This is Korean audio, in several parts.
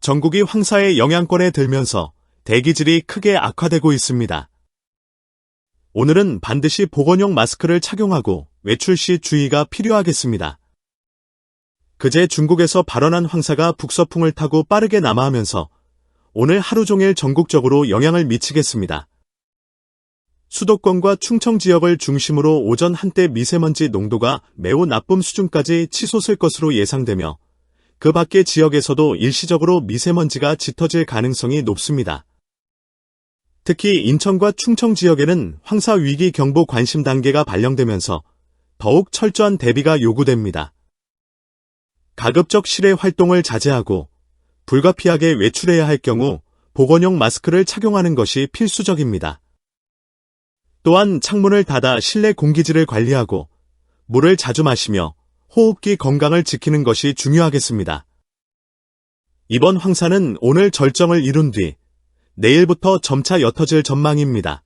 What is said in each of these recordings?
전국이 황사의 영향권에 들면서 대기질이 크게 악화되고 있습니다. 오늘은 반드시 보건용 마스크를 착용하고 외출 시 주의가 필요하겠습니다. 그제 중국에서 발원한 황사가 북서풍을 타고 빠르게 남하하면서 오늘 하루 종일 전국적으로 영향을 미치겠습니다. 수도권과 충청 지역을 중심으로 오전 한때 미세먼지 농도가 매우 나쁨 수준까지 치솟을 것으로 예상되며 그 밖의 지역에서도 일시적으로 미세먼지가 짙어질 가능성이 높습니다. 특히 인천과 충청 지역에는 황사 위기 경보 관심 단계가 발령되면서 더욱 철저한 대비가 요구됩니다. 가급적 실외 활동을 자제하고 불가피하게 외출해야 할 경우 보건용 마스크를 착용하는 것이 필수적입니다. 또한 창문을 닫아 실내 공기질을 관리하고 물을 자주 마시며 호흡기 건강을 지키는 것이 중요하겠습니다. 이번 황사는 오늘 절정을 이룬 뒤 내일부터 점차 옅어질 전망입니다.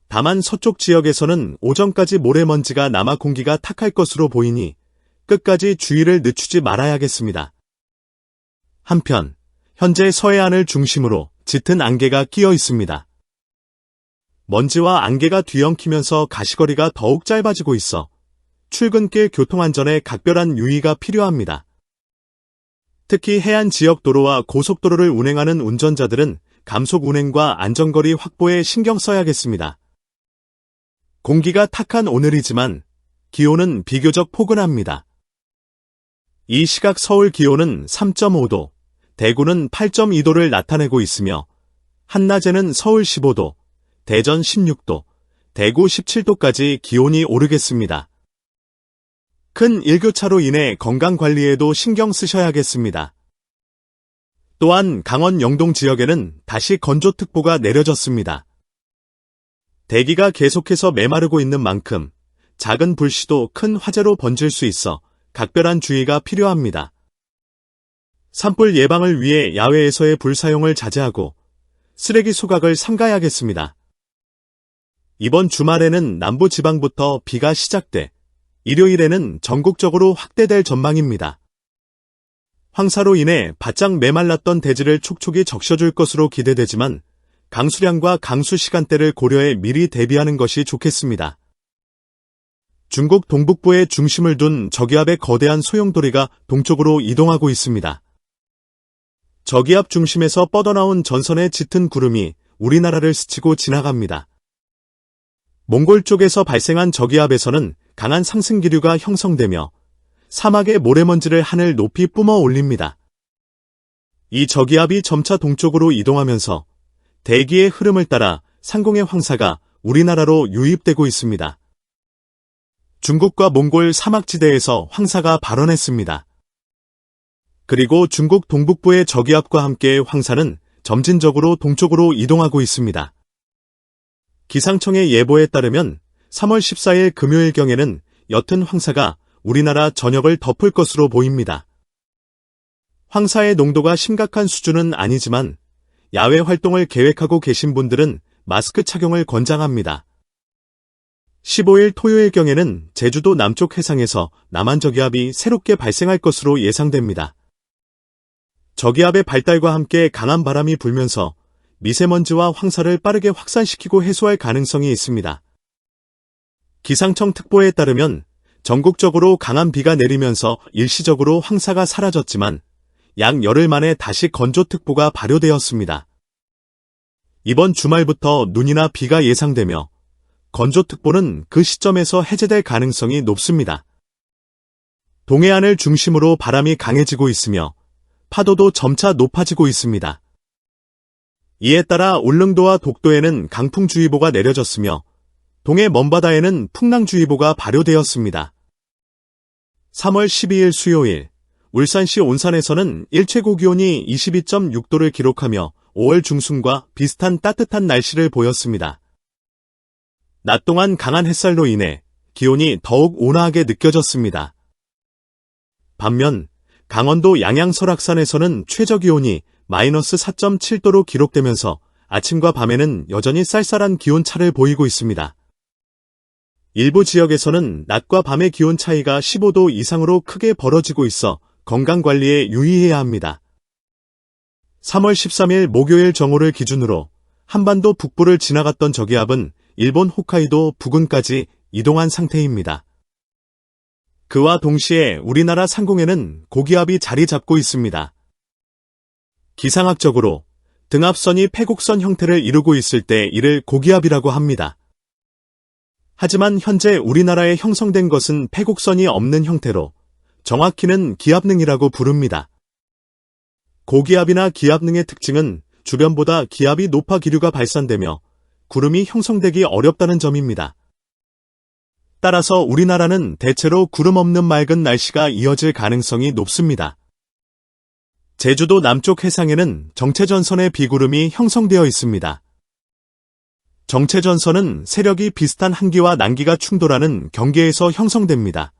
다만 서쪽 지역에서는 오전까지 모래먼지가 남아 공기가 탁할 것으로 보이니 끝까지 주의를 늦추지 말아야겠습니다. 한편 현재 서해안을 중심으로 짙은 안개가 끼어 있습니다. 먼지와 안개가 뒤엉키면서 가시거리가 더욱 짧아지고 있어 출근길 교통안전에 각별한 유의가 필요합니다. 특히 해안 지역 도로와 고속도로를 운행하는 운전자들은 감속 운행과 안전거리 확보에 신경 써야겠습니다. 공기가 탁한 오늘이지만 기온은 비교적 포근합니다. 이 시각 서울 기온은 3.5도, 대구는 8.2도를 나타내고 있으며 한낮에는 서울 15도, 대전 16도, 대구 17도까지 기온이 오르겠습니다. 큰 일교차로 인해 건강관리에도 신경 쓰셔야겠습니다. 또한 강원 영동 지역에는 다시 건조특보가 내려졌습니다. 대기가 계속해서 메마르고 있는 만큼 작은 불씨도 큰 화재로 번질 수 있어 각별한 주의가 필요합니다. 산불 예방을 위해 야외에서의 불 사용을 자제하고 쓰레기 소각을 삼가야겠습니다. 이번 주말에는 남부지방부터 비가 시작돼 일요일에는 전국적으로 확대될 전망입니다. 황사로 인해 바짝 메말랐던 대지를 촉촉이 적셔줄 것으로 기대되지만 강수량과 강수 시간대를 고려해 미리 대비하는 것이 좋겠습니다. 중국 동북부에 중심을 둔 저기압의 거대한 소용돌이가 동쪽으로 이동하고 있습니다. 저기압 중심에서 뻗어나온 전선의 짙은 구름이 우리나라를 스치고 지나갑니다. 몽골 쪽에서 발생한 저기압에서는 강한 상승기류가 형성되며 사막의 모래먼지를 하늘 높이 뿜어 올립니다. 이 저기압이 점차 동쪽으로 이동하면서 대기의 흐름을 따라 상공의 황사가 우리나라로 유입되고 있습니다. 중국과 몽골 사막지대에서 황사가 발원했습니다. 그리고 중국 동북부의 저기압과 함께 황사는 점진적으로 동쪽으로 이동하고 있습니다. 기상청의 예보에 따르면 3월 14일 금요일경에는 옅은 황사가 우리나라 전역을 덮을 것으로 보입니다. 황사의 농도가 심각한 수준은 아니지만 야외 활동을 계획하고 계신 분들은 마스크 착용을 권장합니다. 15일 토요일경에는 제주도 남쪽 해상에서 남한저기압이 새롭게 발생할 것으로 예상됩니다. 저기압의 발달과 함께 강한 바람이 불면서 미세먼지와 황사를 빠르게 확산시키고 해소할 가능성이 있습니다. 기상청 특보에 따르면 전국적으로 강한 비가 내리면서 일시적으로 황사가 사라졌지만 약 열흘 만에 다시 건조특보가 발효되었습니다. 이번 주말부터 눈이나 비가 예상되며 건조특보는 그 시점에서 해제될 가능성이 높습니다. 동해안을 중심으로 바람이 강해지고 있으며 파도도 점차 높아지고 있습니다. 이에 따라 울릉도와 독도에는 강풍주의보가 내려졌으며 동해 먼바다에는 풍랑주의보가 발효되었습니다. 3월 12일 수요일 울산시 온산에서는 일최고 기온이 22.6도를 기록하며 5월 중순과 비슷한 따뜻한 날씨를 보였습니다. 낮 동안 강한 햇살로 인해 기온이 더욱 온화하게 느껴졌습니다. 반면 강원도 양양 설악산에서는 최저기온이 마이너스 4.7도로 기록되면서 아침과 밤에는 여전히 쌀쌀한 기온차를 보이고 있습니다. 일부 지역에서는 낮과 밤의 기온 차이가 15도 이상으로 크게 벌어지고 있어 건강관리에 유의해야 합니다. 3월 13일 목요일 정오를 기준으로 한반도 북부를 지나갔던 저기압은 일본 홋카이도 부근까지 이동한 상태입니다. 그와 동시에 우리나라 상공에는 고기압이 자리 잡고 있습니다. 기상학적으로 등압선이 패곡선 형태를 이루고 있을 때 이를 고기압이라고 합니다. 하지만 현재 우리나라에 형성된 것은 패곡선이 없는 형태로 정확히는 기압능이라고 부릅니다. 고기압이나 기압능의 특징은 주변보다 기압이 높아 기류가 발산되며 구름이 형성되기 어렵다는 점입니다. 따라서 우리나라는 대체로 구름 없는 맑은 날씨가 이어질 가능성이 높습니다. 제주도 남쪽 해상에는 정체전선의 비구름이 형성되어 있습니다. 정체전선은 세력이 비슷한 한기와 난기가 충돌하는 경계에서 형성됩니다.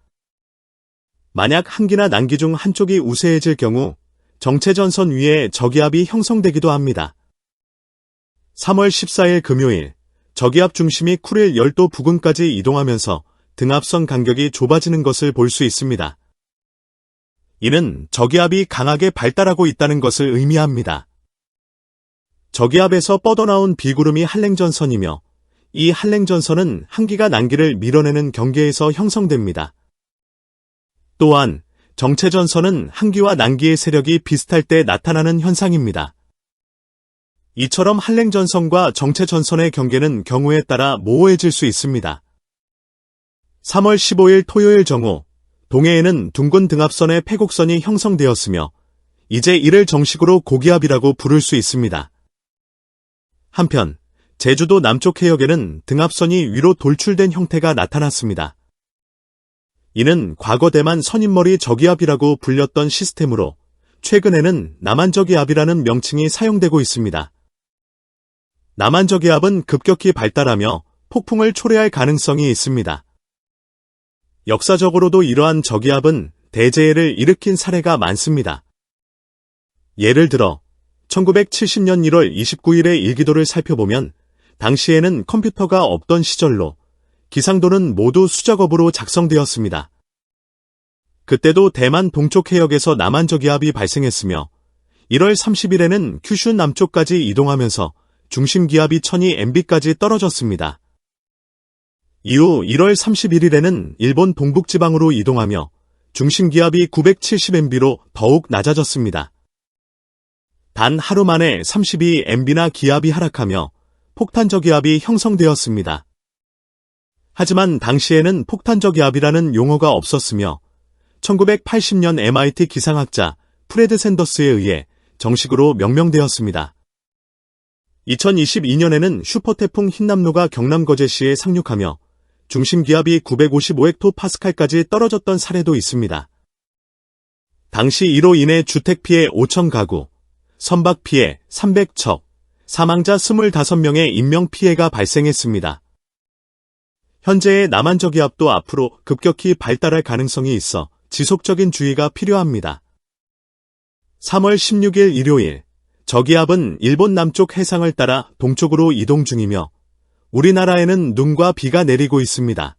만약 한기나 난기 중 한쪽이 우세해질 경우 정체전선 위에 저기압이 형성되기도 합니다. 3월 14일 금요일, 저기압 중심이 쿠릴 열도 부근까지 이동하면서 등압선 간격이 좁아지는 것을 볼 수 있습니다. 이는 저기압이 강하게 발달하고 있다는 것을 의미합니다. 저기압에서 뻗어나온 비구름이 한랭전선이며 이 한랭전선은 한기가 난기를 밀어내는 경계에서 형성됩니다. 또한 정체전선은 한기와 난기의 세력이 비슷할 때 나타나는 현상입니다. 이처럼 한랭전선과 정체전선의 경계는 경우에 따라 모호해질 수 있습니다. 3월 15일 토요일 정오, 동해에는 둥근 등압선의 패곡선이 형성되었으며 이제 이를 정식으로 고기압이라고 부를 수 있습니다. 한편 제주도 남쪽 해역에는 등압선이 위로 돌출된 형태가 나타났습니다. 이는 과거 대만 선인머리 저기압이라고 불렸던 시스템으로 최근에는 남한저기압이라는 명칭이 사용되고 있습니다. 남한저기압은 급격히 발달하며 폭풍을 초래할 가능성이 있습니다. 역사적으로도 이러한 저기압은 대재해를 일으킨 사례가 많습니다. 예를 들어 1970년 1월 29일의 일기도를 살펴보면 당시에는 컴퓨터가 없던 시절로 기상도는 모두 수작업으로 작성되었습니다. 그때도 대만 동쪽 해역에서 남한저기압이 발생했으며 1월 30일에는 큐슈 남쪽까지 이동하면서 중심기압이 1002MB까지 떨어졌습니다. 이후 1월 31일에는 일본 동북지방으로 이동하며 중심기압이 970MB로 더욱 낮아졌습니다. 단 하루 만에 32MB나 기압이 하락하며 폭탄저기압이 형성되었습니다. 하지만 당시에는 폭탄저기압이라는 용어가 없었으며 1980년 MIT 기상학자 프레드 샌더스에 의해 정식으로 명명되었습니다. 2022년에는 슈퍼태풍 흰남노가 경남 거제시에 상륙하며 중심기압이 955헥토파스칼까지 떨어졌던 사례도 있습니다. 당시 이로 인해 주택피해 5,000 가구, 선박피해 300척, 사망자 25명의 인명피해가 발생했습니다. 현재의 남한저기압도 앞으로 급격히 발달할 가능성이 있어 지속적인 주의가 필요합니다. 3월 16일 일요일, 저기압은 일본 남쪽 해상을 따라 동쪽으로 이동 중이며 우리나라에는 눈과 비가 내리고 있습니다.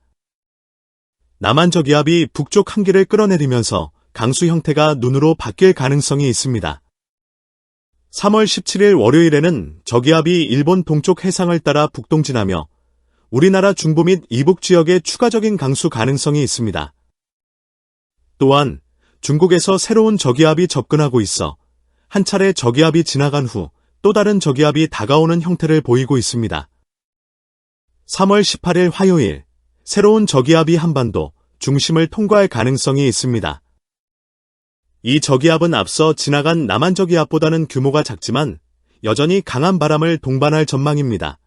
남한저기압이 북쪽 한기를 끌어내리면서 강수 형태가 눈으로 바뀔 가능성이 있습니다. 3월 17일 월요일에는 저기압이 일본 동쪽 해상을 따라 북동진하며 우리나라 중부 및 이북 지역에 추가적인 강수 가능성이 있습니다. 또한 중국에서 새로운 저기압이 접근하고 있어 한 차례 저기압이 지나간 후 또 다른 저기압이 다가오는 형태를 보이고 있습니다. 3월 18일 화요일, 새로운 저기압이 한반도 중심을 통과할 가능성이 있습니다. 이 저기압은 앞서 지나간 남한저기압보다는 규모가 작지만 여전히 강한 바람을 동반할 전망입니다.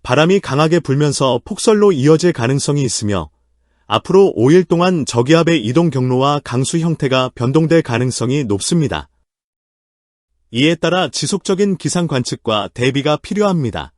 바람이 강하게 불면서 폭설로 이어질 가능성이 있으며 앞으로 5일 동안 저기압의 이동 경로와 강수 형태가 변동될 가능성이 높습니다. 이에 따라 지속적인 기상 관측과 대비가 필요합니다.